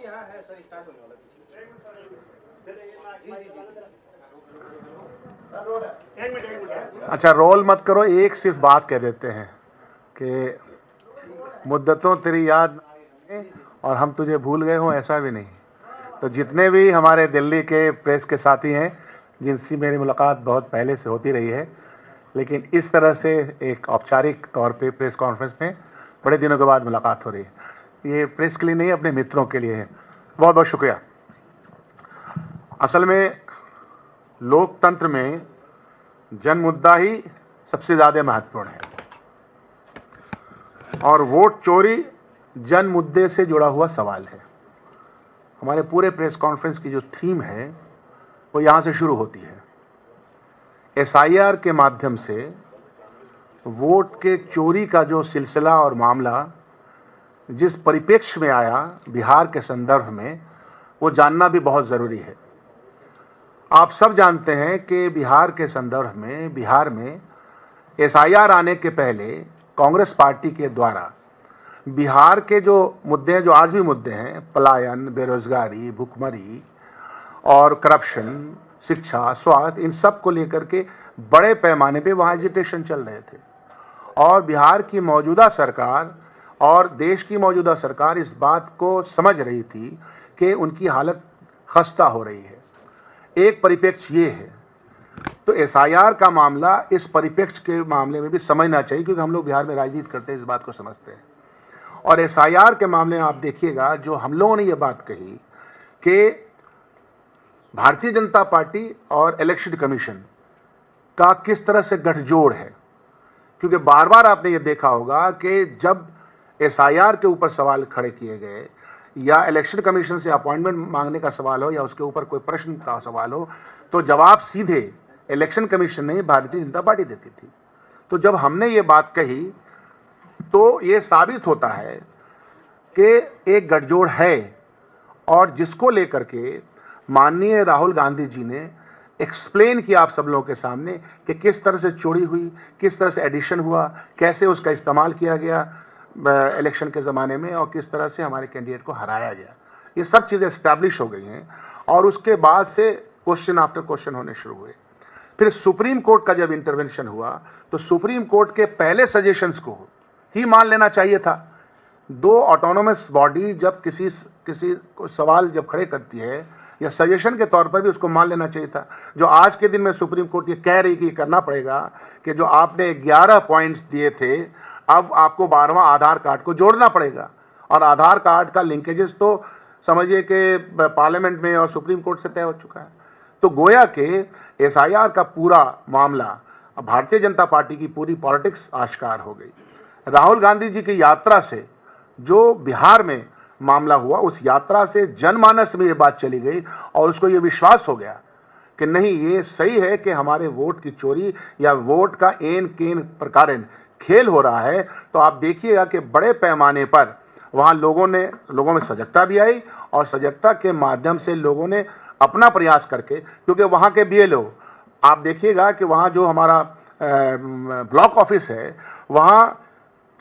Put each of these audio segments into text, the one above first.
यहाँ है sir, start होने वाला है। अच्छा, रोल मत करो, एक सिर्फ बात कह देते हैं कि मुद्दतों तेरी याद और हम तुझे भूल गए हों, ऐसा भी नहीं। तो जितने भी हमारे दिल्ली के प्रेस के साथी हैं जिनसे मेरी मुलाकात बहुत पहले से होती रही है, लेकिन इस तरह से एक औपचारिक तौर पे प्रेस कॉन्फ्रेंस में बड़े दिनों के बाद मुलाकात हो रही है, ये प्रेस के लिए नहीं, अपने मित्रों के लिए है। बहुत बहुत शुक्रिया। असल में लोकतंत्र में जन मुद्दा ही सबसे ज़्यादा महत्वपूर्ण है और वोट चोरी जन मुद्दे से जुड़ा हुआ सवाल है। हमारे पूरे प्रेस कॉन्फ्रेंस की जो थीम है वो यहाँ से शुरू होती है। एसआईआर के माध्यम से वोट के चोरी का जो सिलसिला और मामला जिस परिप्रेक्ष्य में आया बिहार के संदर्भ में, वो जानना भी बहुत ज़रूरी है। आप सब जानते हैं कि बिहार के संदर्भ में, बिहार में एसआईआर आने के पहले कांग्रेस पार्टी के द्वारा बिहार के जो मुद्दे हैं, जो आज भी मुद्दे हैं, पलायन, बेरोजगारी, भुखमरी और करप्शन, शिक्षा, स्वास्थ्य, इन सब को लेकर के बड़े पैमाने पे वहाँ एजिटेशन चल रहे थे। और बिहार की मौजूदा सरकार और देश की मौजूदा सरकार इस बात को समझ रही थी कि उनकी हालत खस्ता हो रही है। एक परिप्रेक्ष्य ये है, तो एसआईआर का मामला इस परिप्रेक्ष्य के मामले में भी समझना चाहिए, क्योंकि हम लोग बिहार में राजनीति करते हैं, इस बात को समझते हैं। और एसआईआर के मामले में आप देखिएगा, जो हम लोगों ने ये बात कही कि भारतीय जनता पार्टी और इलेक्शन कमीशन का किस तरह से गठजोड़ है, क्योंकि बार बार आपने ये देखा होगा कि जब एसआईआर के ऊपर सवाल खड़े किए गए या इलेक्शन कमीशन से अपॉइंटमेंट मांगने का सवाल हो या उसके ऊपर कोई प्रश्न का सवाल हो, तो जवाब सीधे इलेक्शन कमीशन नहीं, भारतीय जनता पार्टी देती थी। तो जब हमने ये बात कही तो ये साबित होता है कि एक गठजोड़ है, और जिसको लेकर के माननीय राहुल गांधी जी ने एक्सप्लेन किया आप सब लोगों के सामने कि किस तरह से चोरी हुई, किस तरह से एडिशन हुआ, कैसे उसका इस्तेमाल किया गया इलेक्शन के ज़माने में और किस तरह से हमारे कैंडिडेट को हराया गया। ये सब चीज़ें एस्टैब्लिश हो गई हैं और उसके बाद से क्वेश्चन आफ्टर क्वेश्चन होने शुरू हुए। फिर सुप्रीम कोर्ट का जब इंटरवेंशन हुआ तो सुप्रीम कोर्ट के पहले सजेशंस को ही मान लेना चाहिए था। दो ऑटोनोमस बॉडी जब किसी को सवाल जब खड़े करती है या सजेशन के तौर पर भी उसको मान लेना चाहिए था। जो आज के दिन में सुप्रीम कोर्ट ये कह रही कि करना पड़ेगा कि जो आपने 11 पॉइंट्स दिए थे, अब आपको 12वां आधार कार्ड को जोड़ना पड़ेगा। और आधार कार्ड का लिंकेजेस तो समझिए कि पार्लियामेंट में और सुप्रीम कोर्ट से तय हो चुका है। तो गोया के एसआईआर का पूरा मामला, भारतीय जनता पार्टी की पूरी पॉलिटिक्स आश्कार हो गई। राहुल गांधी जी की यात्रा से जो बिहार में मामला हुआ, उस यात्रा से जनमानस में ये बात चली गई और उसको ये विश्वास हो गया कि नहीं, ये सही है कि हमारे वोट की चोरी या वोट का एन केन प्रकार खेल हो रहा है। तो आप देखिएगा कि बड़े पैमाने पर वहाँ लोगों में सजगता भी आई और सजगता के माध्यम से लोगों ने अपना प्रयास करके, क्योंकि वहाँ के BLO आप देखिएगा कि वहाँ जो हमारा ब्लॉक ऑफिस है, वहाँ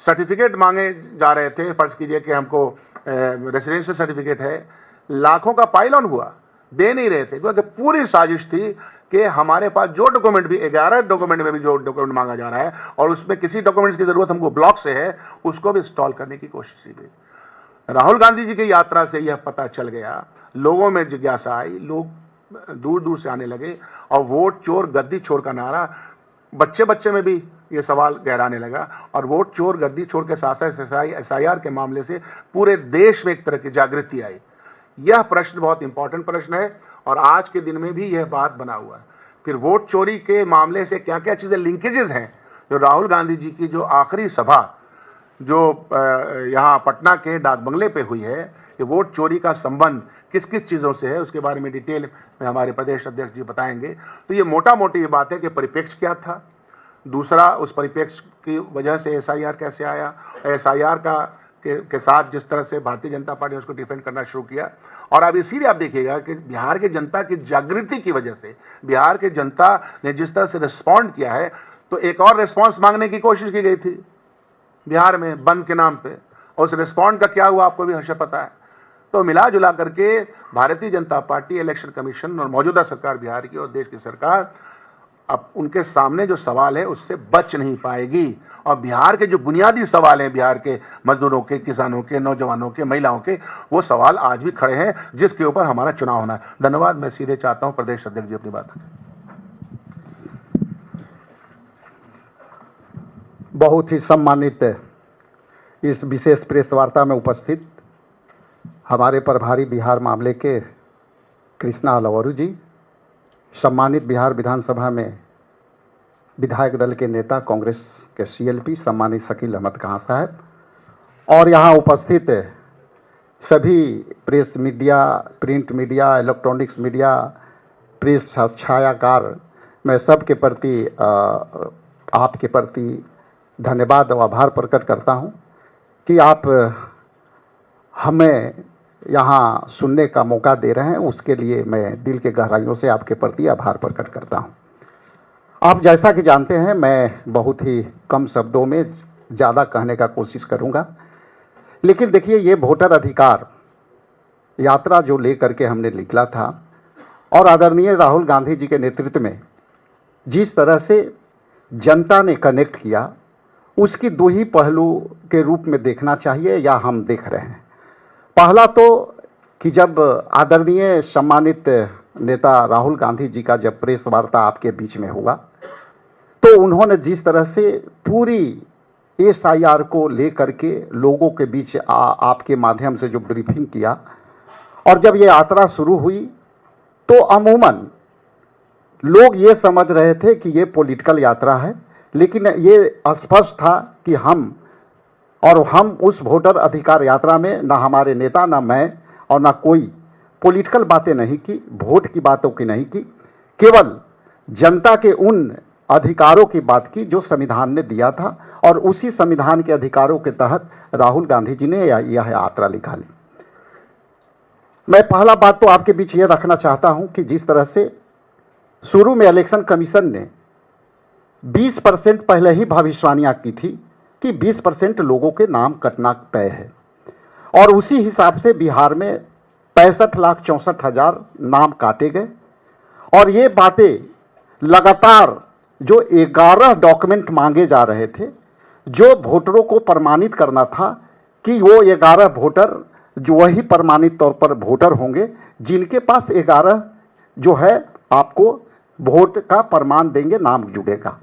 सर्टिफिकेट मांगे जा रहे थे। फर्ज कीजिए कि हमको रेसिडेंशियल सर्टिफिकेट है, लाखों का पाइल ऑन हुआ, दे नहीं रहे थे, क्योंकि पूरी साजिश थी कि हमारे पास जो डॉक्यूमेंट भी 11 डॉक्यूमेंट में भी जो डॉक्यूमेंट मांगा जा रहा है और उसमें किसी डॉक्यूमेंट्स की जरूरत हमको ब्लॉक से है, उसको भी इंस्टॉल करने की कोशिश की गई। राहुल गांधी जी की यात्रा से यह पता चल गया, लोगों में जिज्ञासा आई, लोग दूर दूर से आने लगे और वोट चोर गद्दी चोर का नारा बच्चे बच्चे में भी ये सवाल गहराने लगा। और वोट चोर गद्दी चोर के साथ साथ एसआईआर के मामले से पूरे देश में एक तरह की जागृति आई। यह प्रश्न बहुत इंपॉर्टेंट प्रश्न है और आज के दिन में भी यह बात बना हुआ है। फिर वोट चोरी के मामले से क्या क्या चीज़ें लिंकेजेस हैं, जो राहुल गांधी जी की जो आखिरी सभा जो यहाँ पटना के डाक बंगले पे हुई है, कि वोट चोरी का संबंध किस किस चीज़ों से है, उसके बारे में डिटेल में हमारे प्रदेश अध्यक्ष जी बताएंगे। तो ये मोटा मोटी ये बात है कि परिप्रेक्ष्य क्या था, दूसरा उस परिप्रेक्ष्य की वजह से एसआईआर कैसे आया, एसआईआर के साथ जिस तरह से भारतीय जनता पार्टी ने उसको डिफेंड करना शुरू किया। और अब इसीलिए आप देखिएगा कि बिहार की जनता की जागृति की वजह से, बिहार की जनता ने जिस तरह से रिस्पॉन्ड किया है, तो एक और रिस्पॉन्स मांगने की कोशिश की गई थी बिहार में बंद के नाम पे, और उस रिस्पॉन्ड का क्या हुआ आपको भी हमेशा पता है। तो मिला जुला करके Bharatiya Janata party, election commission और मौजूदा सरकार बिहार की और देश की सरकार अब उनके सामने जो सवाल है उससे बच नहीं पाएगी। और बिहार के जो बुनियादी सवाल हैं, बिहार के मजदूरों के, किसानों के, नौजवानों के, महिलाओं के, वो सवाल आज भी खड़े हैं जिसके ऊपर हमारा चुनाव होना है। धन्यवाद। मैं सीधे चाहता हूं प्रदेश अध्यक्ष जी अपनी बात। बहुत ही सम्मानित इस विशेष प्रेस वार्ता में उपस्थित हमारे प्रभारी बिहार मामले के कृष्णा अलवरू जी, सम्मानित बिहार विधानसभा में विधायक दल के नेता कांग्रेस के CLP सम्मानित शकील अहमद खान साहब, और यहाँ उपस्थित सभी press media, print media, electronics media, press छायाकार, मैं सबके प्रति आपके प्रति धन्यवाद और आभार प्रकट करता हूँ कि आप हमें यहाँ सुनने का मौका दे रहे हैं। उसके लिए मैं दिल के गहराइयों से आपके प्रति आभार प्रकट करता हूँ। आप जैसा कि जानते हैं, मैं बहुत ही कम शब्दों में ज़्यादा कहने का कोशिश करूँगा, लेकिन देखिए, ये वोटर अधिकार यात्रा जो ले करके हमने निकला था और आदरणीय राहुल गांधी जी के नेतृत्व में जिस तरह से जनता ने कनेक्ट किया, उसकी दो ही पहलू के रूप में देखना चाहिए या हम देख रहे हैं। पहला तो कि जब आदरणीय सम्मानित नेता राहुल गांधी जी का जब प्रेस वार्ता आपके बीच में हुआ, तो उन्होंने जिस तरह से पूरी SIR को लेकर के लोगों के बीच आपके माध्यम से जो ब्रीफिंग किया, और जब ये यात्रा शुरू हुई तो अमूमन लोग ये समझ रहे थे कि ये पॉलिटिकल यात्रा है, लेकिन ये स्पष्ट था कि हम उस वोटर अधिकार यात्रा में ना हमारे नेता, ना मैं और ना कोई पॉलिटिकल बातें नहीं की, वोट की बातों की नहीं की, केवल जनता के उन अधिकारों की बात की जो संविधान ने दिया था, और उसी संविधान के अधिकारों के तहत राहुल गांधी जी ने यह यात्रा निकाली। मैं पहला बात तो आपके बीच ये रखना चाहता हूं कि जिस तरह से शुरू में इलेक्शन कमीशन ने 20% पहले ही भविष्यवाणियां की थी कि 20% लोगों के नाम कटना तय है, और उसी हिसाब से बिहार में 65,64,000 नाम काटे गए। और ये बातें लगातार जो 11 डॉक्यूमेंट मांगे जा रहे थे, जो वोटरों को प्रमाणित करना था कि वो 11 वोटर जो वही प्रमाणित तौर पर वोटर होंगे जिनके पास 11 जो है आपको वोट का प्रमाण देंगे, नाम जुड़ेगा।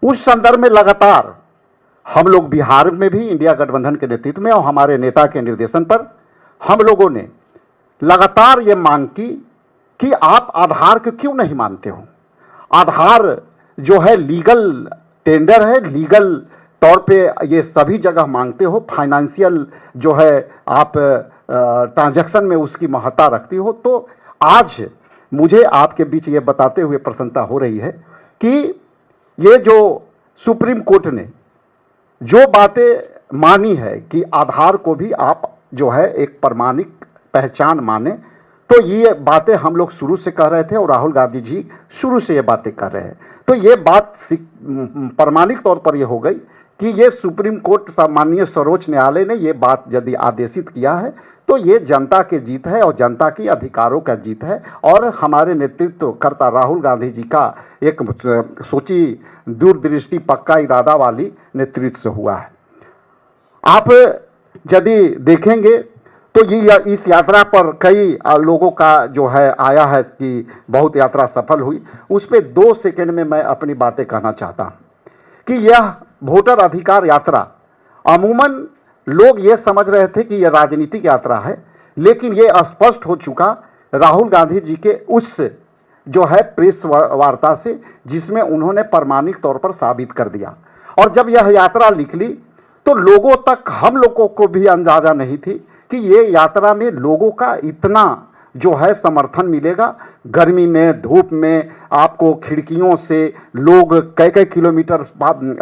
उस संदर्भ में लगातार हम लोग बिहार में भी इंडिया गठबंधन के नेतृत्व में और हमारे नेता के निर्देशन पर हम लोगों ने लगातार ये मांग की कि आप आधार को क्यों नहीं मानते हो। आधार जो है लीगल टेंडर है, लीगल तौर पे ये सभी जगह मांगते हो, फाइनेंशियल जो है आप ट्रांजैक्शन में उसकी महत्ता रखती हो। तो आज मुझे आपके बीच ये बताते हुए प्रसन्नता हो रही है कि ये जो सुप्रीम कोर्ट ने जो बातें मानी है कि आधार को भी आप जो है एक प्रमाणिक पहचान माने, तो ये बातें हम लोग शुरू से कह रहे थे और राहुल गांधी जी शुरू से ये बातें कर रहे हैं। तो ये बात प्रमाणिक तौर पर ये हो गई कि ये सुप्रीम कोर्ट माननीय सर्वोच्च न्यायालय ने ये बात यदि आदेशित किया है तो ये जनता की जीत है और जनता की अधिकारों का जीत है, और हमारे नेतृत्वकर्ता राहुल गांधी जी का एक सोची दूरदृष्टि पक्का इरादा वाली नेतृत्व से हुआ है। आप यदि देखेंगे तो ये इस यात्रा पर कई लोगों का जो है आया है कि बहुत यात्रा सफल हुई। उस पर 2 सेकंड में मैं अपनी बातें कहना चाहता हूं कि यह वोटर अधिकार यात्रा अमूमन लोग ये समझ रहे थे कि यह राजनीतिक यात्रा है, लेकिन ये स्पष्ट हो चुका राहुल गांधी जी के उस जो है प्रेस वार्ता से, जिसमें उन्होंने प्रमाणिक तौर पर साबित कर दिया। और जब यह यात्रा निकली तो लोगों तक, हम लोगों को भी अंदाजा नहीं थी कि ये यात्रा में लोगों का इतना जो है समर्थन मिलेगा। गर्मी में, धूप में आपको खिड़कियों से लोग कई किलोमीटर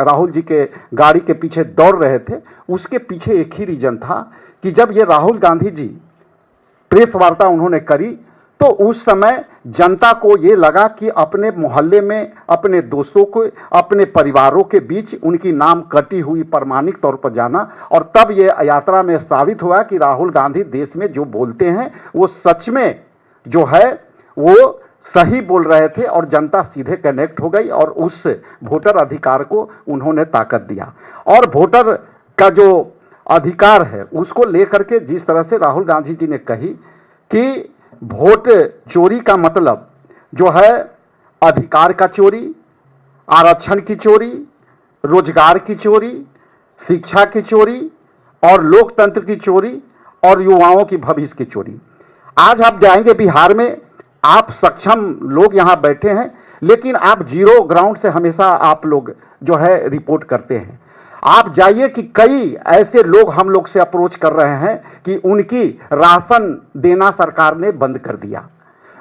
राहुल जी के गाड़ी के पीछे दौड़ रहे थे। उसके पीछे एक ही रीजन था कि जब ये राहुल गांधी जी प्रेस वार्ता उन्होंने करी तो उस समय जनता को ये लगा कि अपने मोहल्ले में अपने दोस्तों को, अपने परिवारों के बीच उनकी नाम कटी हुई प्रमाणिक तौर पर जाना, और तब ये यात्रा में साबित हुआ कि राहुल गांधी देश में जो बोलते हैं वो सच में जो है वो सही बोल रहे थे, और जनता सीधे कनेक्ट हो गई और उस वोटर अधिकार को उन्होंने ताकत दिया। और वोटर का जो अधिकार है उसको लेकर के जिस तरह से राहुल गांधी जी ने कही कि वोट चोरी का मतलब जो है अधिकार का चोरी, आरक्षण की चोरी, रोजगार की चोरी, शिक्षा की चोरी और लोकतंत्र की चोरी और युवाओं की भविष्य की चोरी। आज आप जाएंगे बिहार में, आप सक्षम लोग यहाँ बैठे हैं, लेकिन आप जीरो ग्राउंड से हमेशा आप लोग जो है रिपोर्ट करते हैं। आप जाइए कि कई ऐसे लोग हम लोग से अप्रोच कर रहे हैं कि उनकी राशन देना सरकार ने बंद कर दिया,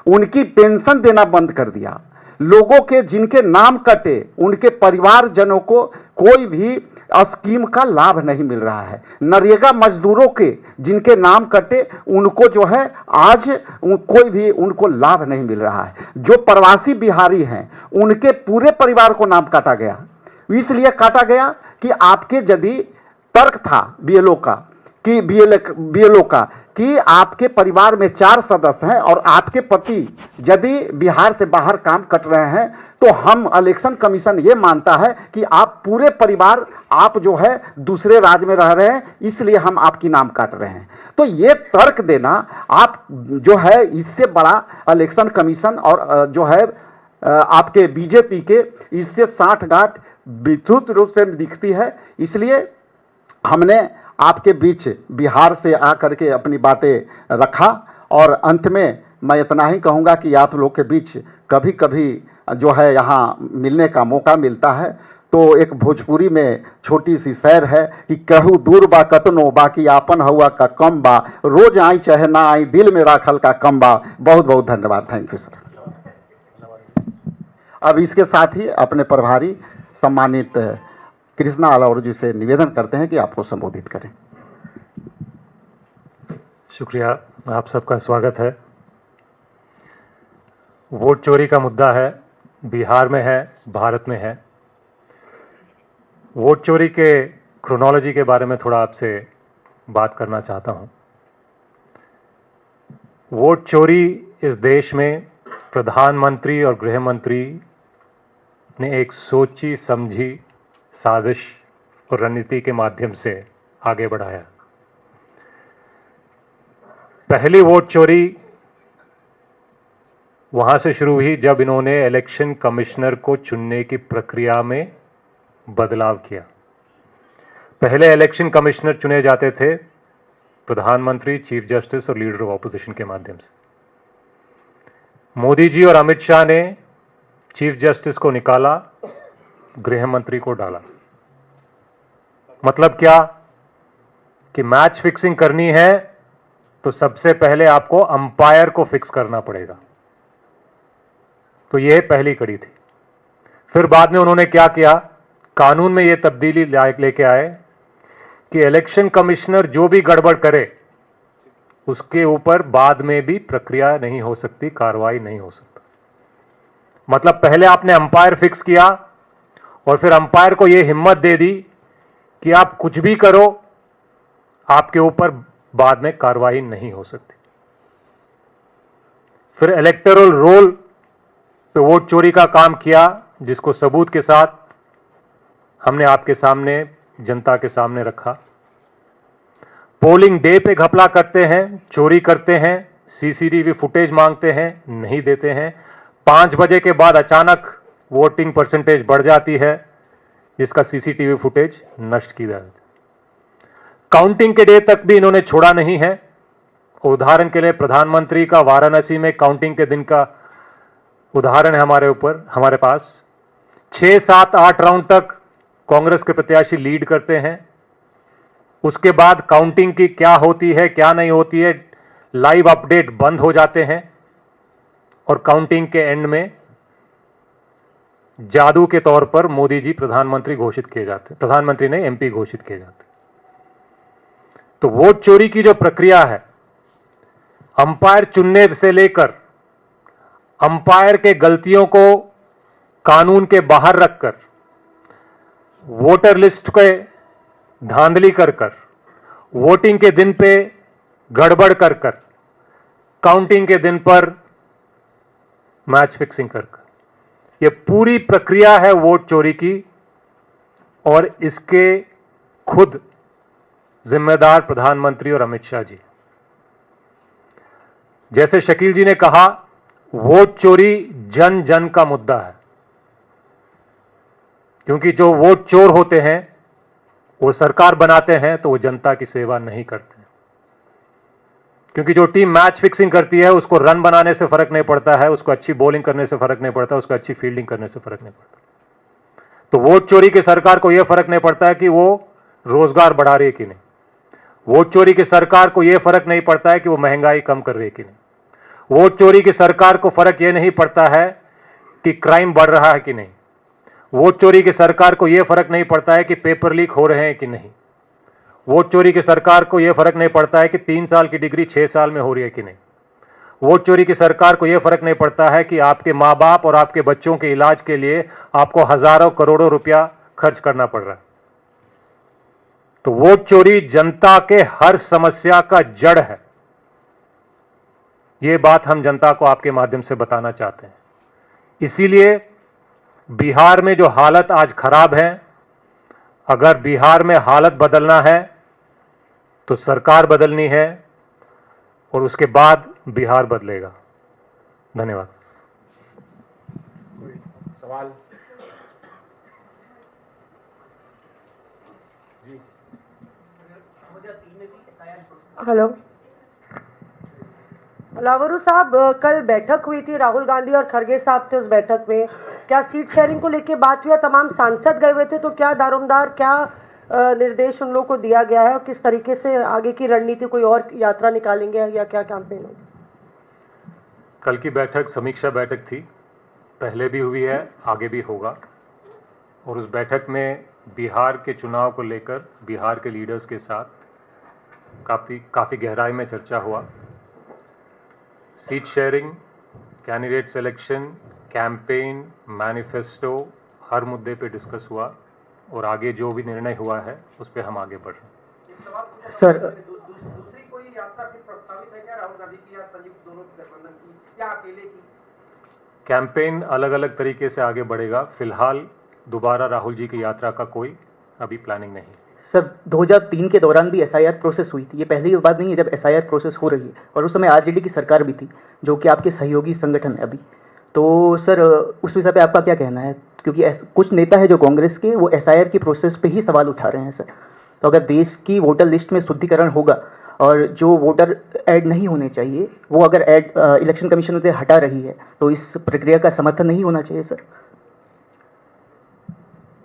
उनकी पेंशन देना बंद कर दिया, लोगों के जिनके नाम कटे उनके परिवारजनों को कोई भी स्कीम का लाभ नहीं मिल रहा है। नरेगा मजदूरों के जिनके नाम कटे उनको जो है आज कोई भी उनको लाभ नहीं मिल रहा है। जो प्रवासी बिहारी हैं उनके पूरे परिवार को नाम काटा गया। इसलिए काटा गया कि आपके यदि तर्क था बीएलओ का कि आपके परिवार में 4 सदस्य हैं और आपके पति यदि बिहार से बाहर काम कर रहे हैं तो हम इलेक्शन कमीशन ये मानता है कि आप पूरे परिवार आप जो है दूसरे राज्य में रह रहे हैं, इसलिए हम आपकी नाम काट रहे हैं। तो ये तर्क देना आप जो है इससे बड़ा इलेक्शन कमीशन और जो है आपके बीजेपी के इससे साठगांठ विस्तृत रूप से दिखती है। इसलिए हमने आपके बीच बिहार से आकर के अपनी बातें रखा, और अंत में मैं इतना ही कहूँगा कि आप लोग के बीच कभी कभी जो है यहाँ मिलने का मौका मिलता है तो एक भोजपुरी में छोटी सी शेर है कि कहू दूर बा कतनो बाकी आपन हुआ का कम बा, रोज आई चाहे ना आई दिल में राखल का कम बा। बहुत बहुत धन्यवाद। Thank you sir. अब इसके साथ ही अपने प्रभारी सम्मानित कृष्णा अलाउर जी से निवेदन करते हैं कि आपको संबोधित करें। शुक्रिया, आप सबका स्वागत है। वोट चोरी का मुद्दा है, बिहार में है, भारत में है। वोट चोरी के क्रोनोलॉजी के बारे में थोड़ा आपसे बात करना चाहता हूं। वोट चोरी इस देश में प्रधानमंत्री और गृह मंत्री ने एक सोची समझी साजिश और रणनीति के माध्यम से आगे बढ़ाया। पहली वोट चोरी वहां से शुरू हुई जब इन्होंने इलेक्शन कमिश्नर को चुनने की प्रक्रिया में बदलाव किया। पहले इलेक्शन कमिश्नर चुने जाते थे प्रधानमंत्री, चीफ जस्टिस और लीडर ऑफ ऑपोजिशन के माध्यम से। मोदी जी और अमित शाह ने चीफ जस्टिस को निकाला, गृह मंत्री को डाला। मतलब क्या कि मैच फिक्सिंग करनी है तो सबसे पहले आपको अंपायर को फिक्स करना पड़ेगा। तो यह पहली कड़ी थी। फिर बाद में उन्होंने क्या किया, कानून में यह तब्दीली लेके आए कि इलेक्शन कमिश्नर जो भी गड़बड़ करे उसके ऊपर बाद में भी प्रक्रिया नहीं हो सकती, कार्रवाई नहीं हो सकता। मतलब पहले आपने अंपायर फिक्स किया और फिर अंपायर को यह हिम्मत दे दी कि आप कुछ भी करो, आपके ऊपर बाद में कार्रवाई नहीं हो सकती। फिर इलेक्टोरल रोल पे वोट चोरी का काम किया, जिसको सबूत के साथ हमने आपके सामने, जनता के सामने रखा। पोलिंग डे पे घपला करते हैं, चोरी करते हैं, सीसीटीवी फुटेज मांगते हैं, नहीं देते हैं। 5 बजे के बाद अचानक वोटिंग परसेंटेज बढ़ जाती है, जिसका सीसीटीवी फुटेज नष्ट की जाती है। काउंटिंग के डे तक भी इन्होंने छोड़ा नहीं है। उदाहरण के लिए प्रधानमंत्री का वाराणसी में काउंटिंग के दिन का उदाहरण है हमारे पास। 6, 7, 8 राउंड तक कांग्रेस के प्रत्याशी लीड करते हैं। उसके बाद काउंटिंग की क्या होती है, क्या नहीं होती है, लाइव अपडेट बंद हो जाते हैं और काउंटिंग के एंड में जादू के तौर पर मोदी जी प्रधानमंत्री घोषित किए जाते, प्रधानमंत्री ने एमपी घोषित किए जाते। तो वोट चोरी की जो प्रक्रिया है, अंपायर चुनने से लेकर अंपायर के गलतियों को कानून के बाहर रखकर, वोटर लिस्ट के धांधली कर कर, वोटिंग के दिन पे गड़बड़ कर कर, काउंटिंग के दिन पर मैच फिक्सिंग कर कर, यह पूरी प्रक्रिया है वोट चोरी की, और इसके खुद जिम्मेदार प्रधानमंत्री और अमित शाह जी। जैसे शकील जी ने कहा, वोट चोरी जन जन का मुद्दा है, क्योंकि जो वोट चोर होते हैं वो सरकार बनाते हैं तो वो जनता की सेवा नहीं करते, क्योंकि जो टीम मैच फिक्सिंग करती है उसको रन बनाने से फर्क नहीं पड़ता है, उसको अच्छी बॉलिंग करने से फर्क नहीं पड़ता, उसको अच्छी फील्डिंग करने से फर्क नहीं पड़ता। तो वोट चोरी की सरकार को यह फर्क नहीं पड़ता है कि वो रोजगार बढ़ा रही है कि नहीं, वोट चोरी की सरकार को यह फर्क नहीं पड़ता है कि वो महंगाई कम कर रही है कि नहीं, वोट चोरी की सरकार को फर्क यह नहीं पड़ता है कि क्राइम बढ़ रहा है कि नहीं, वोट चोरी की सरकार को यह फर्क नहीं पड़ता है कि पेपर लीक हो रहे हैं कि नहीं, वोट चोरी की सरकार को यह फर्क नहीं पड़ता है कि 3 साल की डिग्री 6 साल में हो रही है कि नहीं, वोट चोरी की सरकार को यह फर्क नहीं पड़ता है कि आपके मां बाप और आपके बच्चों के इलाज के लिए आपको हजारों करोड़ों रुपया खर्च करना पड़ रहा है। तो वोट चोरी जनता के हर समस्या का जड़ है। यह बात हम जनता को आपके माध्यम से बताना चाहते हैं। इसीलिए बिहार में जो हालत आज खराब है, अगर बिहार में हालत बदलना है तो सरकार बदलनी है और उसके बाद बिहार बदलेगा। धन्यवाद। सवाल हेलो लावरू साहब, कल बैठक हुई थी, राहुल गांधी और खड़गे साहब थे उस बैठक में। क्या सीट शेयरिंग को लेके बात हुई और तमाम सांसद गए हुए थे, तो क्या दारोमदार क्या निर्देश उन लोगों को दिया गया है और किस तरीके से आगे की रणनीति, कोई और यात्रा निकालेंगे या क्या कैंपेन होगी? कल की बैठक समीक्षा बैठक थी, पहले भी हुई है, आगे भी होगा, और उस बैठक में बिहार के चुनाव को लेकर बिहार के लीडर्स के साथ काफ़ी गहराई में चर्चा हुआ। Seat sharing, candidate selection, campaign, manifesto, हर मुद्दे पे डिस्कस हुआ और आगे जो भी निर्णय हुआ है उस पर हम आगे बढ़ रहे हैं। सर, दूसरी कोई यात्रा फिर प्रस्तावित है क्या राहुल गांधी की या संयुक्त दोनों की गठबंधन की या अकेले की? कैंपेन अलग अलग तरीके से आगे बढ़ेगा। फिलहाल दोबारा राहुल जी की यात्रा का कोई अभी प्लानिंग नहीं। सर 2003 के दौरान भी एसआईआर प्रोसेस हुई थी, ये पहली बात नहीं है जब एसआईआर प्रोसेस हो रही है, और उस समय आरजेडी की सरकार भी थी जो कि आपके सहयोगी संगठन है अभी। तो सर उस विषय पे आपका क्या कहना है, क्योंकि कुछ नेता है जो कांग्रेस के, वो एसआईआर की प्रोसेस पे ही सवाल उठा रहे हैं सर। तो अगर देश की वोटर लिस्ट में शुद्धिकरण होगा और जो वोटर ऐड नहीं होने चाहिए वो अगर ऐड इलेक्शन कमीशन उसे हटा रही है, तो इस प्रक्रिया का समर्थन नहीं होना चाहिए सर?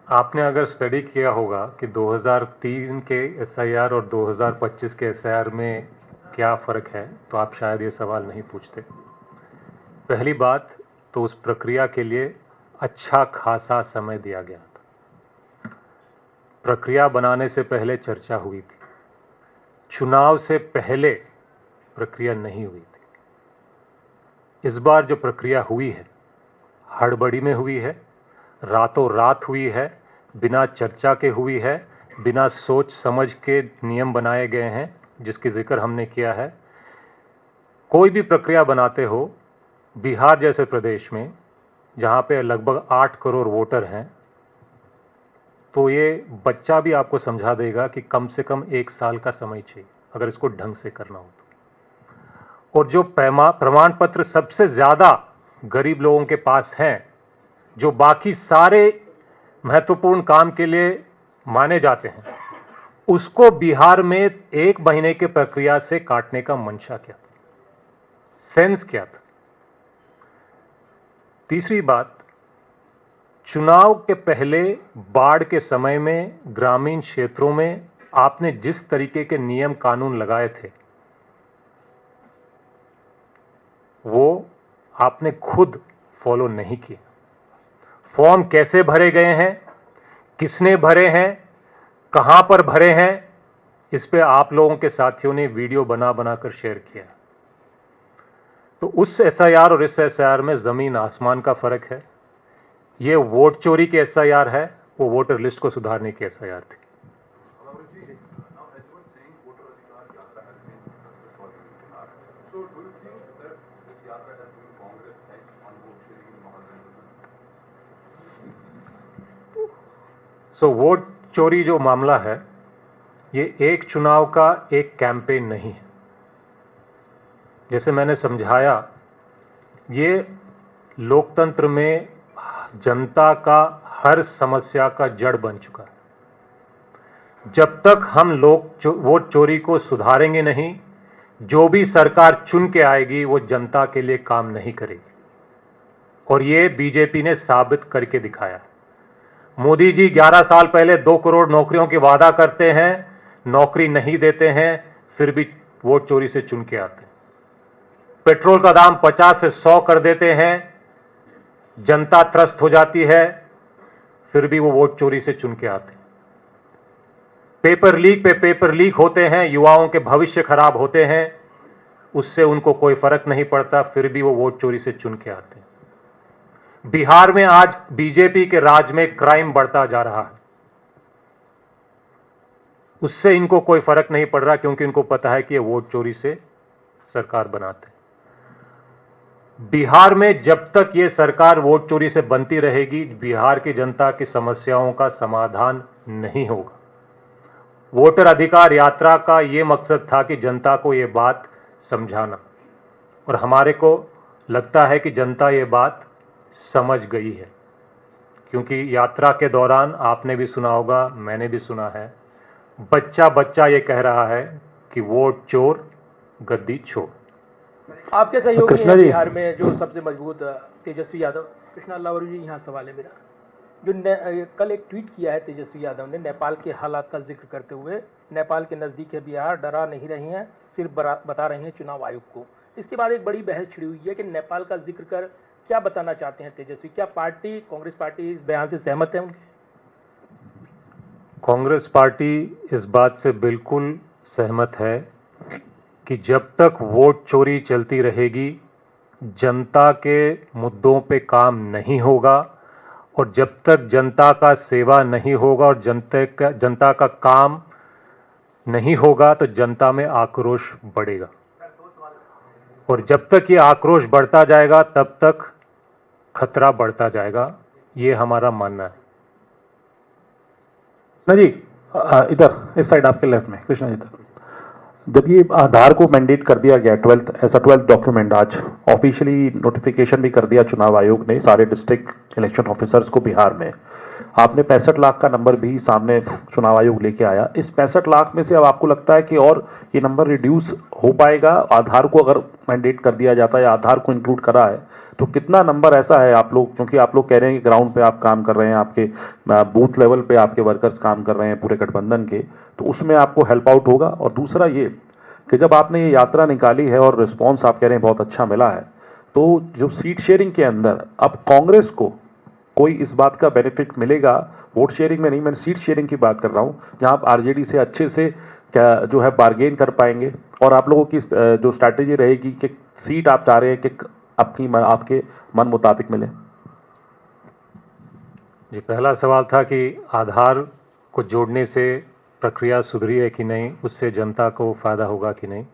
आपने अगर स्टडी किया होगा कि 2003 के एसआईआर और 2025 के एसआईआर में क्या फ़र्क है, तो आप शायद ये सवाल नहीं पूछते। पहली बात तो उस प्रक्रिया के लिए अच्छा खासा समय दिया गया था। प्रक्रिया बनाने से पहले चर्चा हुई थी, चुनाव से पहले प्रक्रिया नहीं हुई थी। इस बार जो प्रक्रिया हुई है हड़बड़ी में हुई है, रातों रात हुई है, बिना चर्चा के हुई है, बिना सोच समझ के नियम बनाए गए हैं जिसकी जिक्र हमने किया है। कोई भी प्रक्रिया बनाते हो, बिहार जैसे प्रदेश में जहां पे लगभग 8 करोड़ वोटर हैं, तो ये बच्चा भी आपको समझा देगा कि कम से कम 1 साल का समय चाहिए अगर इसको ढंग से करना हो तो। और जो प्रमाण पत्र सबसे ज़्यादा गरीब लोगों के पास हैं, जो बाकी सारे महत्वपूर्ण काम के लिए माने जाते हैं, उसको बिहार में 1 महीने की प्रक्रिया से काटने का मंशा क्या था, सेंस क्या था। तीसरी बात, चुनाव के पहले बाढ़ के समय में ग्रामीण क्षेत्रों में आपने जिस तरीके के नियम कानून लगाए थे वो आपने खुद फॉलो नहीं किए। फॉर्म कैसे भरे गए हैं, किसने भरे हैं, कहां पर भरे हैं, इस पे आप लोगों के साथियों ने वीडियो बना कर शेयर किया। तो उस एसआईआर और इस एसआईआर में जमीन आसमान का फर्क है। ये वोट चोरी की एसआईआर है, वो वोटर लिस्ट को सुधारने की एसआईआर थी। वोट चोरी जो मामला है, ये एक चुनाव का एक कैंपेन नहीं है। जैसे मैंने समझाया, ये लोकतंत्र में जनता का हर समस्या का जड़ बन चुका है। जब तक हम वोट चोरी को सुधारेंगे नहीं, जो भी सरकार चुन के आएगी वो जनता के लिए काम नहीं करेगी, और ये बीजेपी ने साबित करके दिखाया। मोदी जी 11 साल पहले 2 करोड़ नौकरियों की वादा करते हैं, नौकरी नहीं देते हैं, फिर भी वोट चोरी से चुन के आते हैं। पेट्रोल का दाम 50 से 100 कर देते हैं, जनता त्रस्त हो जाती है, फिर भी वो वोट चोरी से चुन के आते हैं। पेपर लीक पे पेपर लीक होते हैं, युवाओं के भविष्य खराब होते हैं, उससे उनको कोई फर्क नहीं पड़ता, फिर भी वो वोट चोरी से चुन के आते हैं। बिहार में आज बीजेपी के राज में क्राइम बढ़ता जा रहा है, उससे इनको कोई फर्क नहीं पड़ रहा, क्योंकि इनको पता है कि ये वोट चोरी से सरकार बनाते हैं। बिहार में जब तक ये सरकार वोट चोरी से बनती रहेगी, बिहार की जनता की समस्याओं का समाधान नहीं होगा। वोटर अधिकार यात्रा का ये मकसद था कि जनता को ये बात समझाना, और हमारे को लगता है कि जनता ये बात समझ गई है, क्योंकि यात्रा के दौरान आपने भी सुना होगा, मैंने भी सुना है, बच्चा बच्चा ये कह रहा है कि वोट चोर गद्दी छोड़। आपके सहयोगी हैं बिहार में जो सबसे मजबूत तेजस्वी यादव। कृष्णा लावरू जी, यहाँ सवाल है मेरा। जो कल एक ट्वीट किया है तेजस्वी यादव ने नेपाल के हालात का जिक्र करते हुए, नेपाल के नज़दीक है बिहार, डरा नहीं रही हैं, सिर्फ बता रहे हैं चुनाव आयोग को। इसके बाद एक बड़ी बहस छिड़ी हुई है कि नेपाल का जिक्र कर क्या बताना चाहते हैं तेजस्वी? क्या पार्टी, कांग्रेस पार्टी इस बयान से सहमत है? कांग्रेस पार्टी इस बात से बिल्कुल सहमत है कि जब तक वोट चोरी चलती रहेगी, जनता के मुद्दों पे काम नहीं होगा, और जब तक जनता का सेवा नहीं होगा और जनता का काम नहीं होगा, तो जनता में आक्रोश बढ़ेगा, और जब तक ये आक्रोश बढ़ता जाएगा तब तक खतरा बढ़ता जाएगा। ये हमारा मानना है। कृष्णा जी, इधर इस साइड आपके लेफ्ट में, कृष्णा जी इधर। जब ये आधार को मैंडेट कर दिया गया 12th डॉक्यूमेंट, आज ऑफिशियली नोटिफिकेशन भी कर दिया चुनाव आयोग ने सारे डिस्ट्रिक्ट इलेक्शन ऑफिसर्स को बिहार में, आपने 65 लाख का नंबर भी सामने चुनाव आयोग लेके आया। इस 65 लाख में से अब आपको लगता है कि और ये नंबर रिड्यूस हो पाएगा? आधार को अगर मैंडेट कर दिया जाता है या आधार को इंक्लूड करा है, तो कितना नंबर ऐसा है आप लोग, क्योंकि आप लोग कह रहे हैं कि ग्राउंड पे आप काम कर रहे हैं, आपके बूथ लेवल पे आपके वर्कर्स काम कर रहे हैं पूरे गठबंधन के, तो उसमें आपको हेल्प आउट होगा? और दूसरा ये कि जब आपने ये यात्रा निकाली है और रिस्पॉन्स आप कह रहे हैं बहुत अच्छा मिला है, तो जो सीट शेयरिंग के अंदर अब कांग्रेस को कोई इस बात का बेनिफिट मिलेगा? वोट शेयरिंग में नहीं, मैं सीट शेयरिंग की बात कर रहा हूँ, जहाँ आप आरजेडी से अच्छे से क्या जो है बार्गेन कर पाएंगे, और आप लोगों की जो स्ट्रैटेजी रहेगी कि सीट आप चाह रहे हैं कि आपके मन मुताबिक मिले। जी, पहला सवाल था कि आधार को जोड़ने से प्रक्रिया सुधरी है कि नहीं, उससे जनता को फायदा होगा कि नहीं।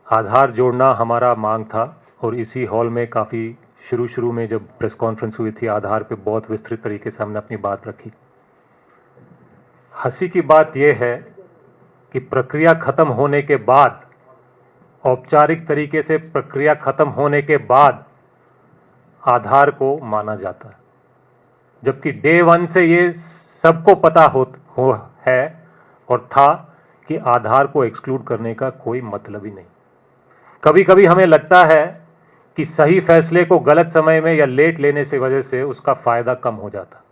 आधार जोड़ना हमारा मांग था, और इसी हॉल में काफ़ी शुरू में जब प्रेस कॉन्फ्रेंस हुई थी, आधार पे बहुत विस्तृत तरीके से हमने अपनी बात रखी। हंसी की बात यह है कि प्रक्रिया खत्म होने के बाद, औपचारिक तरीके से प्रक्रिया खत्म होने के बाद आधार को माना जाता है, जबकि डे 1 से ये सबको पता है और था कि आधार को एक्सक्लूड करने का कोई मतलब ही नहीं। कभी कभी हमें लगता है कि सही फैसले को गलत समय में या लेट लेने से वजह से उसका फायदा कम हो जाता।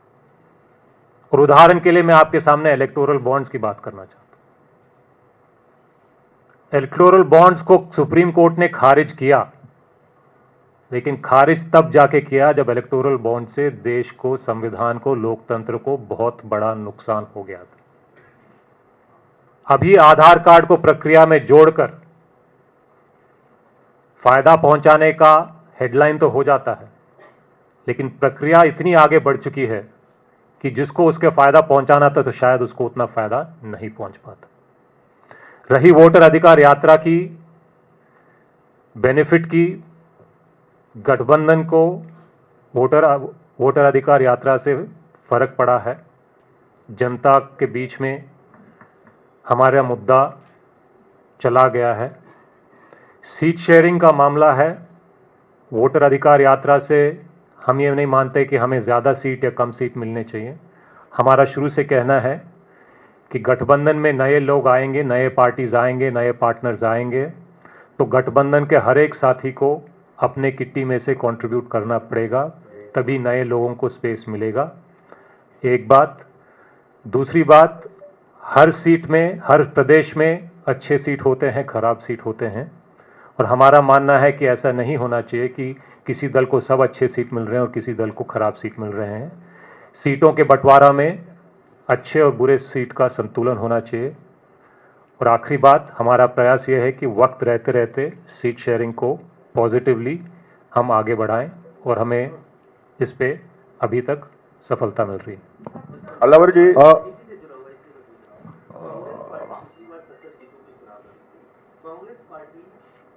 और उदाहरण के लिए मैं आपके सामने इलेक्टोरल बॉन्ड्स की बात करना चाहता हूं। इलेक्टोरल बॉन्ड्स को सुप्रीम कोर्ट ने खारिज किया, लेकिन खारिज तब जाके किया जब इलेक्टोरल बॉन्ड से देश को, संविधान को, लोकतंत्र को बहुत बड़ा नुकसान हो गया था। अभी आधार कार्ड को प्रक्रिया में जोड़कर फायदा पहुंचाने का हेडलाइन तो हो जाता है, लेकिन प्रक्रिया इतनी आगे बढ़ चुकी है कि जिसको उसके फायदा पहुंचाना था तो शायद उसको उतना फायदा नहीं पहुंच पाता। रही वोटर अधिकार यात्रा की बेनिफिट की, गठबंधन को वोटर अधिकार यात्रा से फर्क पड़ा है। जनता के बीच में हमारा मुद्दा चला गया है। सीट शेयरिंग का मामला है, वोटर अधिकार यात्रा से हम ये नहीं मानते कि हमें ज़्यादा सीट या कम सीट मिलने चाहिए। हमारा शुरू से कहना है कि गठबंधन में नए लोग आएंगे, नए पार्टीज आएंगे, नए पार्टनर्स आएंगे, तो गठबंधन के हर एक साथी को अपने किट्टी में से कंट्रीब्यूट करना पड़ेगा, तभी नए लोगों को स्पेस मिलेगा। एक बात। दूसरी बात, हर सीट में, हर प्रदेश में अच्छे सीट होते हैं, खराब सीट होते हैं, और हमारा मानना है कि ऐसा नहीं होना चाहिए कि किसी दल को सब अच्छे सीट मिल रहे हैं और किसी दल को खराब सीट मिल रहे हैं। सीटों के बंटवारा में अच्छे और बुरे सीट का संतुलन होना चाहिए। और आखिरी बात, हमारा प्रयास यह है कि वक्त रहते रहते सीट शेयरिंग को पॉजिटिवली हम आगे बढ़ाएं, और हमें इस पे अभी तक सफलता मिल रही है। अल्लावर जी, कांग्रेस पार्टी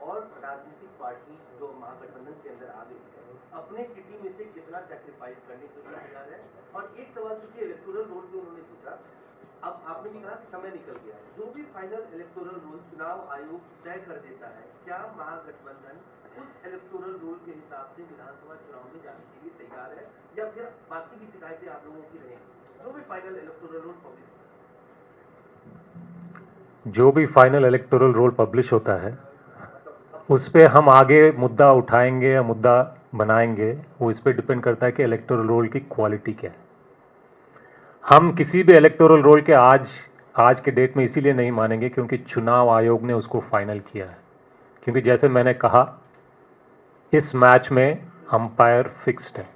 और राजनीतिक पार्टी जो महागठबंधन के अंदर आ गई है, अपने किटी में से कितना सैक्रिफाइस करने के लिए तैयार है? और एक सवाल चूंकि इलेक्टोरल रोल भी उन्होंने पूछा, अब आपने भी कहा कि समय निकल गया है, जो भी फाइनल इलेक्टोरल रोल चुनाव आयोग तय कर देता है, क्या महागठबंधन उस इलेक्टोरल रोल के हिसाब से विधानसभा चुनाव में जाने के लिए तैयार है, या फिर बाकी की शिकायतें आप लोगों की रहेंगी? जो भी फाइनल इलेक्टोरल रोल पब्लिश, जो भी फाइनल इलेक्टोरल रोल पब्लिश होता है उस पे हम आगे मुद्दा उठाएंगे या मुद्दा बनाएंगे, वो इस पे डिपेंड करता है कि इलेक्टोरल रोल की क्वालिटी क्या है। हम किसी भी इलेक्टोरल रोल के आज के डेट में इसीलिए नहीं मानेंगे क्योंकि चुनाव आयोग ने उसको फाइनल किया है। क्योंकि जैसे मैंने कहा, इस मैच में अंपायर फिक्स्ड है।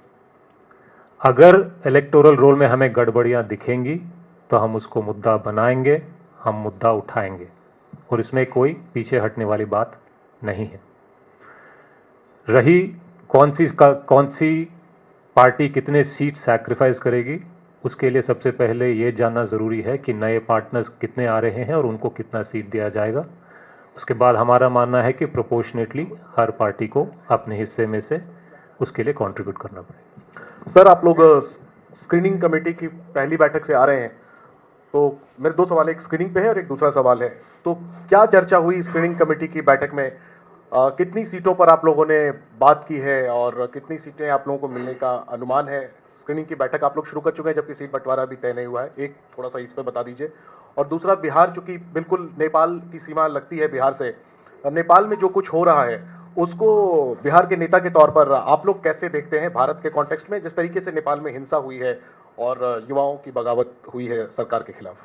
अगर इलेक्टोरल रोल में हमें गड़बड़ियां दिखेंगी तो हम उसको मुद्दा बनाएंगे, हम मुद्दा उठाएंगे, और इसमें कोई पीछे हटने वाली बात नहीं है। रही कौन सी पार्टी कितने सीट सैक्रिफाइस करेगी, उसके लिए सबसे पहले ये जानना ज़रूरी है कि नए पार्टनर्स कितने आ रहे हैं और उनको कितना सीट दिया जाएगा। उसके बाद हमारा मानना है कि प्रोपोर्शनेटली हर पार्टी को अपने हिस्से में से उसके लिए कंट्रीब्यूट करना पड़ेगा। सर, आप लोग स्क्रीनिंग कमेटी की पहली बैठक से आ रहे हैं, तो मेरे दो सवाल, एक स्क्रीनिंग पे है और एक दूसरा सवाल है। तो क्या चर्चा हुई स्क्रीनिंग कमेटी की बैठक में? कितनी सीटों पर आप लोगों ने बात की है और कितनी सीटें आप लोगों को मिलने का अनुमान है? स्क्रीनिंग की बैठक आप लोग शुरू कर चुके हैं जबकि सीट बंटवारा भी तय नहीं हुआ है। एक थोड़ा सा इस पर बता दीजिए। और दूसरा, बिहार चूंकि बिल्कुल नेपाल की सीमा लगती है बिहार से, नेपाल में जो कुछ हो रहा है उसको बिहार के नेता के तौर पर आप लोग कैसे देखते हैं भारत के कॉन्टेक्स्ट में, जिस तरीके से नेपाल में हिंसा हुई है और युवाओं की बगावत हुई है सरकार के खिलाफ?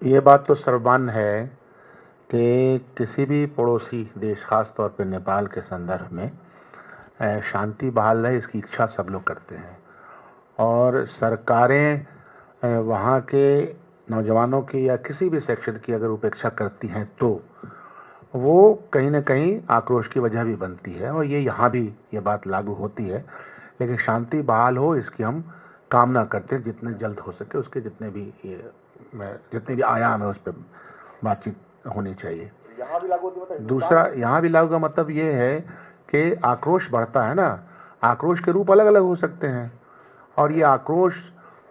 ये बात तो सर्वमान्य है कि किसी भी पड़ोसी देश, खास तौर पर नेपाल के संदर्भ में शांति बहाल रहे, इसकी इच्छा सब लोग करते हैं। और सरकारें वहाँ के नौजवानों की या किसी भी सेक्शन की अगर उपेक्षा करती हैं तो वो कहीं ना कहीं आक्रोश की वजह भी बनती है, और ये यहाँ भी ये बात लागू होती है। लेकिन शांति बहाल हो, इसकी हम कामना करते हैं, जितने जल्द हो सके उसके जितने भी आयाम है उस पर बातचीत होनी चाहिए। दूसरा, यहाँ भी लागू का मतलब ये है कि आक्रोश बढ़ता है ना, आक्रोश के रूप अलग अलग हो सकते हैं, और ये आक्रोश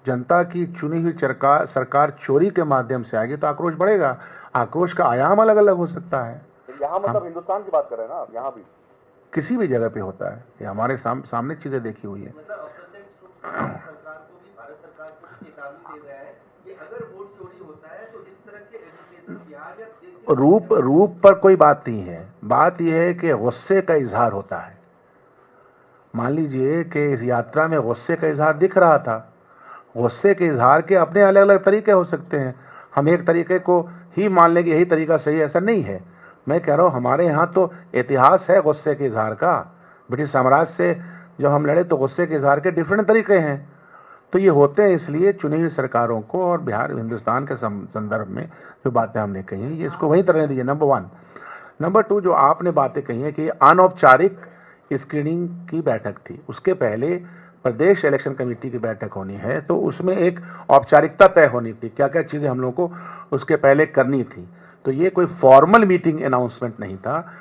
जनता की चुनी हुई सरकार चोरी के माध्यम से आएगी तो आक्रोश बढ़ेगा। आक्रोश का आयाम अलग अलग हो सकता है। यहाँ मतलब हिंदुस्तान की बात कर रहे हैं ना आप? यहाँ भी किसी भी जगह पे होता है, ये हमारे सामने चीजें देखी हुई है। मतलब अप्रत्यक्ष रूप से सरकार को भी, भारत सरकार को भी चेतावनी दे रहा है कि अगर वोट चोरी होता है तो इस तरह के एजुकेशन बिहार या रूप पर कोई बात नहीं है। बात यह है कि गुस्से का इजहार होता है। मान लीजिए कि इस यात्रा में गुस्से का इजहार दिख रहा था। गुस्से के इजहार के अपने अलग अलग तरीके हो सकते हैं। हम एक तरीके को ही मान लें कि यही तरीका सही है, ऐसा नहीं है। मैं कह रहा हूँ हमारे यहाँ तो इतिहास है गुस्से के इजहार का। ब्रिटिश साम्राज्य से जब हम लड़े तो गुस्से के इजहार के डिफरेंट तरीके हैं। तो ये होते हैं इसलिए चुनी हुई सरकारों को, और बिहार हिंदुस्तान के संदर्भ में जो बातें हमने कही हैं ये इसको वहीं तरह दीजिए, नंबर 1। नंबर 2, जो आपने बातें कही हैं कि अनौपचारिक स्क्रीनिंग की बैठक थी, उसके पहले प्रदेश इलेक्शन कमेटी की बैठक होनी है, तो उसमें एक औपचारिकता तय होनी थी, क्या क्या चीज़ें हम लोग को उसके पहले करनी थी। तो ये कोई फॉर्मल मीटिंग अनाउंसमेंट नहीं था,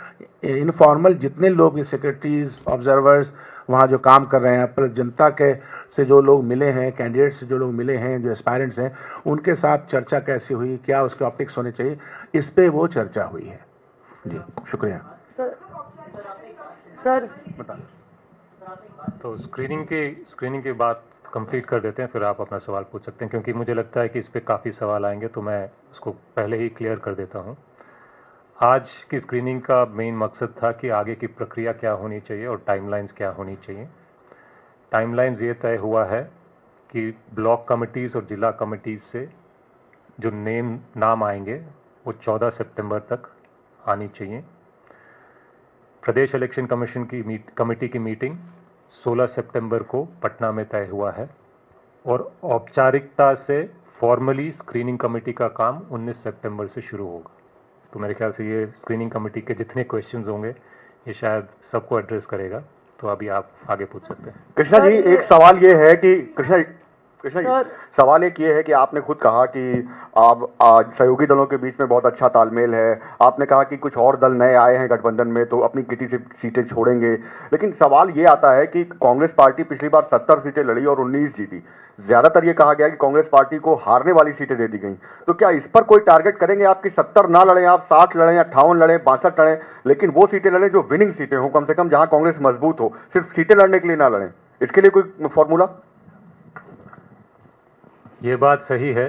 इनफॉर्मल जितने लोग सेक्रेटरीज, ऑब्जर्वर्स वहाँ जो काम कर रहे हैं, प्लस जनता के से जो लोग मिले हैं, कैंडिडेट से जो लोग मिले हैं, जो एस्पायरेंट्स हैं, उनके साथ चर्चा कैसी हुई, क्या उसके ऑप्टिक्स होने चाहिए, इस पे वो चर्चा हुई है। जी शुक्रिया सर। बता तो स्क्रीनिंग की बात कंप्लीट कर देते हैं, फिर आप अपना सवाल पूछ सकते हैं, क्योंकि मुझे लगता है कि इस पे काफ़ी सवाल आएंगे, तो मैं उसको पहले ही क्लियर कर देता हूं। आज की स्क्रीनिंग का मेन मकसद था कि आगे की प्रक्रिया क्या होनी चाहिए और टाइमलाइंस क्या होनी चाहिए। टाइमलाइंस ये तय हुआ है कि ब्लॉक कमिटीज़ और जिला कमिटीज़ से जो नाम आएंगे वो 14 सितंबर तक आनी चाहिए। प्रदेश इलेक्शन कमीशन की कमेटी की मीटिंग 16 सितंबर को पटना में तय हुआ है, और औपचारिकता से फॉर्मली स्क्रीनिंग कमेटी का काम 19 सितंबर से शुरू होगा। तो मेरे ख्याल से ये स्क्रीनिंग कमेटी के जितने क्वेश्चंस होंगे ये शायद सबको एड्रेस करेगा। तो अभी आप आगे पूछ सकते हैं। कृष्णा जी, एक सवाल ये है कि कृष्णा जी, सवाल एक ये है कि आपने खुद कहा कि आप सहयोगी दलों के बीच में बहुत अच्छा तालमेल है। आपने कहा कि कुछ और दल नए आए हैं गठबंधन में तो अपनी किटी से सीटें छोड़ेंगे, लेकिन सवाल ये आता है कि कांग्रेस पार्टी पिछली बार 70 सीटें लड़ी और 19 जीती। ज्यादातर ये कहा गया कि कांग्रेस पार्टी को हारने वाली सीटें दे दी गई, तो क्या इस पर कोई टारगेट करेंगे आप कि 70 ना लड़ें, आप 60 लड़ें, 58 लड़ें, 62 लड़ें, लेकिन वो सीटें लड़ें जो विनिंग सीटें हो, कम से कम जहां कांग्रेस मजबूत हो, सिर्फ सीटें लड़ने के लिए ना लड़ें? इसके लिए कोई फॉर्मूला? ये बात सही है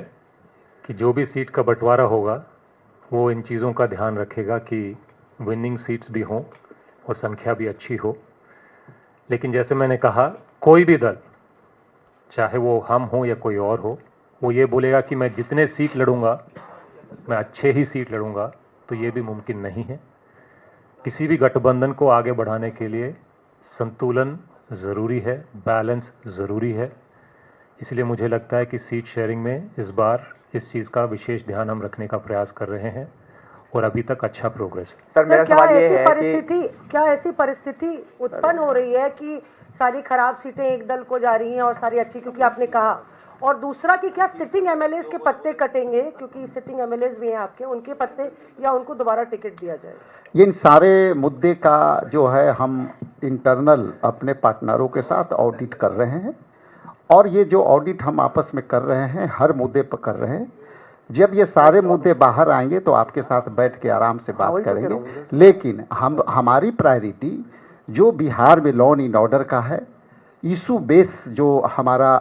कि जो भी सीट का बंटवारा होगा वो इन चीज़ों का ध्यान रखेगा कि विनिंग सीट्स भी हों और संख्या भी अच्छी हो। लेकिन जैसे मैंने कहा, कोई भी दल, चाहे वो हम हो या कोई और हो, वो ये बोलेगा कि मैं जितने सीट लड़ूंगा मैं अच्छे ही सीट लड़ूंगा, तो ये भी मुमकिन नहीं है। किसी भी गठबंधन को आगे बढ़ाने के लिए संतुलन ज़रूरी है, बैलेंस ज़रूरी है। इसलिए मुझे लगता है कि सीट शेयरिंग में इस बार इस चीज़ का विशेष ध्यान हम रखने का प्रयास कर रहे हैं, और अभी तक अच्छा प्रोग्रेस है। सर, मेरा सवाल ये है कि क्या ऐसी परिस्थिति उत्पन्न हो रही है कि सारी खराब सीटें एक दल को जा रही हैं और सारी अच्छी, क्योंकि आपने कहा, और दूसरा कि क्या सिटिंग एमएलएस के पत्ते कटेंगे, क्योंकि सिटिंग एमएलएस भी हैं आपके, उनके पत्ते, या उनको दोबारा टिकट दिया जाए? ये इन सारे मुद्दे का जो है हम इंटरनल अपने पार्टनरों के साथ ऑडिट कर रहे हैं, और ये जो ऑडिट हम आपस में कर रहे हैं हर मुद्दे पर कर रहे हैं। जब ये सारे मुद्दे बाहर आएंगे तो आपके साथ बैठ के आराम से बात करेंगे। लेकिन हमारी प्रायोरिटी जो बिहार में लॉ एंड ऑर्डर का है, इशू बेस जो हमारा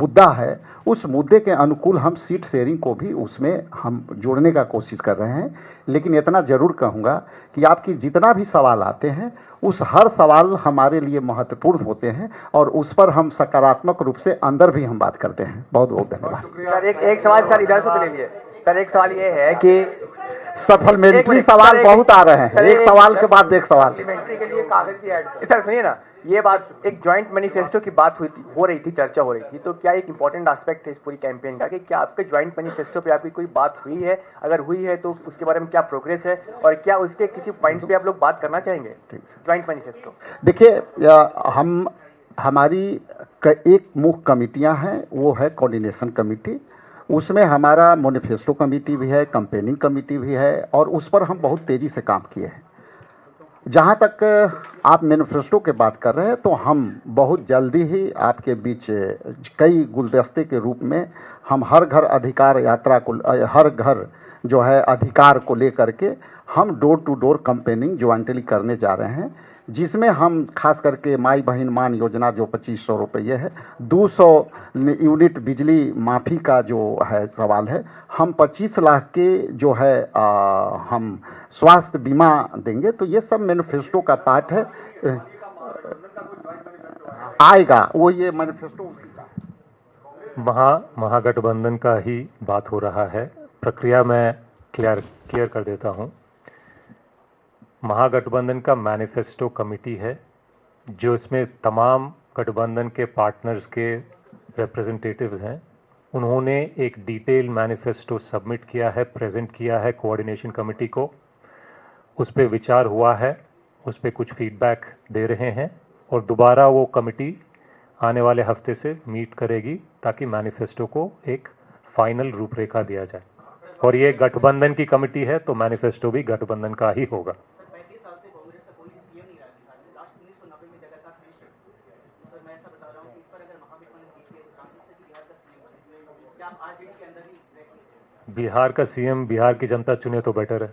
मुद्दा है, उस मुद्दे के अनुकूल हम सीट शेयरिंग को भी उसमें हम जोड़ने का कोशिश कर रहे हैं। लेकिन इतना ज़रूर कहूँगा कि आपकी जितना भी सवाल आते हैं उस हर सवाल हमारे लिए महत्वपूर्ण होते हैं, और उस पर हम सकारात्मक रूप से अंदर भी हम बात करते हैं। बहुत बहुत धन्यवाद। सर, एक सवाल सर इधर से ले लीजिए। सर, एक सवाल ये है कि सप्लीमेंट्री सवाल बहुत आ रहे हैं, एक सवाल के बाद एक सवाल। सप्लीमेंट्री के लिए कागज भी ऐड। सर सुनिए ना, ये बात एक जॉइंट मैनिफेस्टो की बात हो रही थी, चर्चा हो रही थी, तो क्या एक इंपॉर्टेंट एस्पेक्ट है इस पूरी कैंपेन का कि क्या आपके जॉइंट मैनिफेस्टो पे आपकी कोई बात हुई है? अगर हुई है तो उसके बारे में क्या प्रोग्रेस है, और क्या उसके किसी पॉइंट पे आप लोग बात करना चाहेंगे? जॉइंट मैनिफेस्टो देखिए, हमारी एक मुख्य कमिटियां हैं, वो है कोऑर्डिनेशन कमेटी। उसमें हमारा मैनिफेस्टो कमेटी भी है, कैंपेनिंग कमेटी भी है, और उस पर हम बहुत तेज़ी से काम किए हैं। जहाँ तक आप मैनिफेस्टो की बात कर रहे हैं, तो हम बहुत जल्दी ही आपके बीच कई गुलदस्ते के रूप में हम हर घर अधिकार यात्रा को, हर घर जो है अधिकार को लेकर के हम door to door campaigning jointly करने जा रहे हैं, जिसमें हम खास करके माई बहन मान योजना जो 2500 रुपये है, 200 यूनिट बिजली माफ़ी का जो है सवाल है, हम 25 लाख के जो है हम स्वास्थ्य बीमा देंगे। तो ये सब मैनिफेस्टो का पार्ट है, आएगा वो, ये मैनिफेस्टो महागठबंधन का ही बात हो रहा है। प्रक्रिया मैं क्लियर कर देता हूं। महागठबंधन का मैनिफेस्टो कमेटी है जो इसमें तमाम गठबंधन के पार्टनर्स के रिप्रेजेंटेटिव्स हैं, उन्होंने एक डिटेल मैनिफेस्टो सबमिट किया है, प्रेजेंट किया है कोऑर्डिनेशन कमेटी को। उस पर विचार हुआ है, उस पर कुछ फीडबैक दे रहे हैं और दोबारा वो कमेटी आने वाले हफ्ते से मीट करेगी ताकि मैनिफेस्टो को एक फाइनल रूपरेखा दिया जाए। और ये गठबंधन की कमेटी है तो मैनिफेस्टो भी गठबंधन का ही होगा। बिहार का सीएम बिहार की जनता चुने तो बेटर है।